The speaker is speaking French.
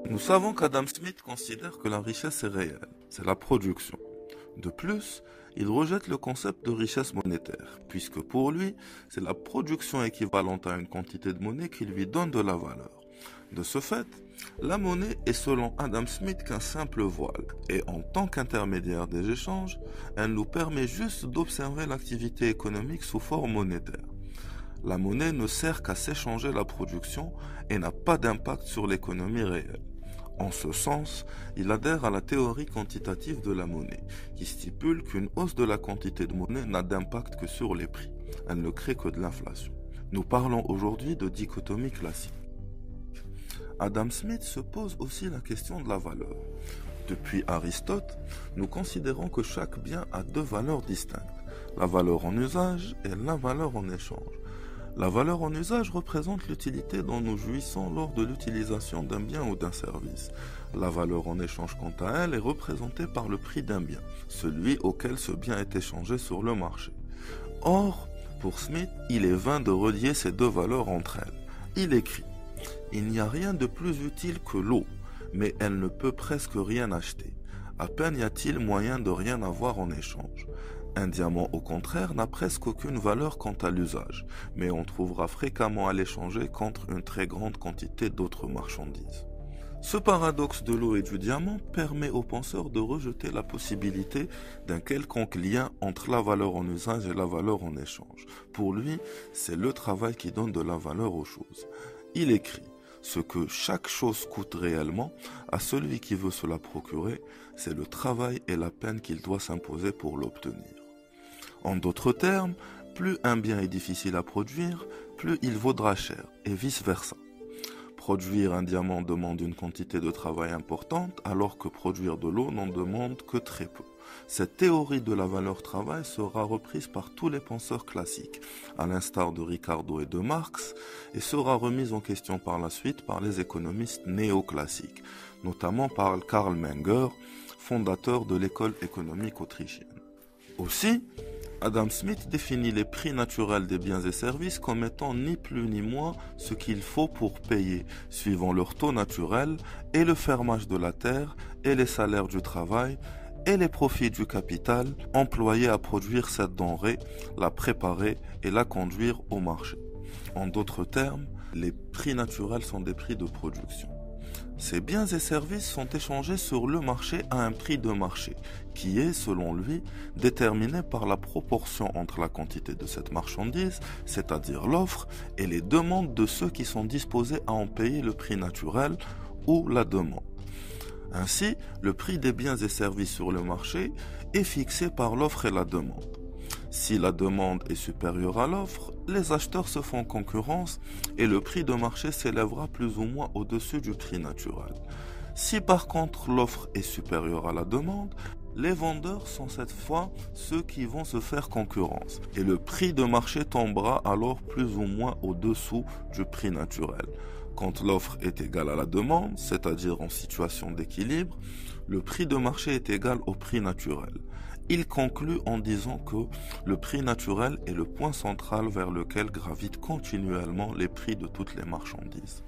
Nous savons qu'Adam Smith considère que la richesse est réelle, c'est la production. De plus, il rejette le concept de richesse monétaire, puisque pour lui, c'est la production équivalente à une quantité de monnaie qui lui donne de la valeur. De ce fait, la monnaie est selon Adam Smith qu'un simple voile, et en tant qu'intermédiaire des échanges, elle nous permet juste d'observer l'activité économique sous forme monétaire. La monnaie ne sert qu'à s'échanger la production et n'a pas d'impact sur l'économie réelle. En ce sens, il adhère à la théorie quantitative de la monnaie, qui stipule qu'une hausse de la quantité de monnaie n'a d'impact que sur les prix. Elle ne crée que de l'inflation. Nous parlons aujourd'hui de dichotomie classique. Adam Smith se pose aussi la question de la valeur. Depuis Aristote, nous considérons que chaque bien a deux valeurs distinctes, la valeur en usage et la valeur en échange. La valeur en usage représente l'utilité dont nous jouissons lors de l'utilisation d'un bien ou d'un service. La valeur en échange, quant à elle, est représentée par le prix d'un bien, celui auquel ce bien est échangé sur le marché. Or, pour Smith, il est vain de relier ces deux valeurs entre elles. Il écrit « Il n'y a rien de plus utile que l'eau, mais elle ne peut presque rien acheter. À peine y a-t-il moyen de rien avoir en échange. Un diamant, au contraire, n'a presque aucune valeur quant à l'usage, mais on trouvera fréquemment à l'échanger contre une très grande quantité d'autres marchandises. » Ce paradoxe de l'eau et du diamant permet aux penseurs de rejeter la possibilité d'un quelconque lien entre la valeur en usage et la valeur en échange. Pour lui, c'est le travail qui donne de la valeur aux choses. Il écrit « Ce que chaque chose coûte réellement, à celui qui veut se la procurer, c'est le travail et la peine qu'il doit s'imposer pour l'obtenir. » En d'autres termes, plus un bien est difficile à produire, plus il vaudra cher, et vice-versa. Produire un diamant demande une quantité de travail importante, alors que produire de l'eau n'en demande que très peu. Cette théorie de la valeur travail sera reprise par tous les penseurs classiques, à l'instar de Ricardo et de Marx, et sera remise en question par la suite par les économistes néoclassiques, notamment par Karl Menger, fondateur de l'école économique autrichienne. Aussi, Adam Smith définit les prix naturels des biens et services comme étant ni plus ni moins ce qu'il faut pour payer, suivant leur taux naturel, et le fermage de la terre, et les salaires du travail, et les profits du capital employés à produire cette denrée, la préparer et la conduire au marché. En d'autres termes, les prix naturels sont des prix de production. Ces biens et services sont échangés sur le marché à un prix de marché, qui est, selon lui, déterminé par la proportion entre la quantité de cette marchandise, c'est-à-dire l'offre, et les demandes de ceux qui sont disposés à en payer le prix naturel ou la demande. Ainsi, le prix des biens et services sur le marché est fixé par l'offre et la demande. Si la demande est supérieure à l'offre, les acheteurs se font concurrence et le prix de marché s'élèvera plus ou moins au-dessus du prix naturel. Si par contre l'offre est supérieure à la demande, les vendeurs sont cette fois ceux qui vont se faire concurrence et le prix de marché tombera alors plus ou moins au-dessous du prix naturel. Quand l'offre est égale à la demande, c'est-à-dire en situation d'équilibre, le prix de marché est égal au prix naturel. Il conclut en disant que le prix naturel est le point central vers lequel gravitent continuellement les prix de toutes les marchandises.